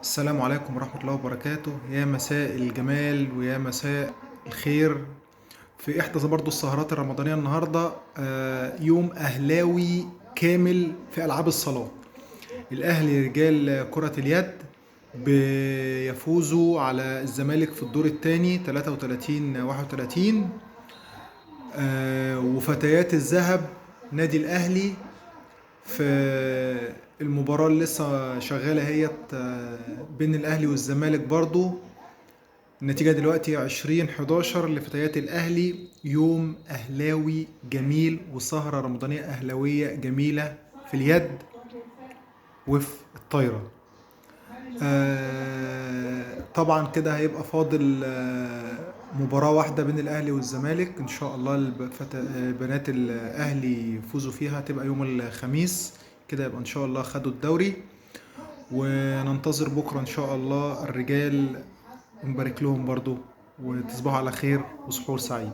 السلام عليكم ورحمة الله وبركاته. يا مساء الجمال ويا مساء الخير. في إحدى برضو السهرات الرمضانية النهاردة، يوم أهلاوي كامل في ألعاب الصالات. الأهلي رجال كرة اليد بيفوزوا على الزمالك في الدور الثاني 33-31. وفتيات الذهب نادي الأهلي في المباراة اللي لسه شغالة بين الأهلي والزمالك برضو. النتيجة دلوقتي 20-11 لفتيات الأهلي. يوم أهلاوي جميل وسهرة رمضانية أهلاوية جميلة في اليد وفي الطايرة. طبعا كده هيبقى فاضل مباراة واحدة بين الأهلي والزمالك. إن شاء الله بنات الأهلي يفوزوا فيها، تبقى يوم الخميس كده، يبقى إن شاء الله خدوا الدوري. وننتظر بكرة إن شاء الله الرجال ونبارك لهم برضو، وتصبحوا على خير وسحور سعيد.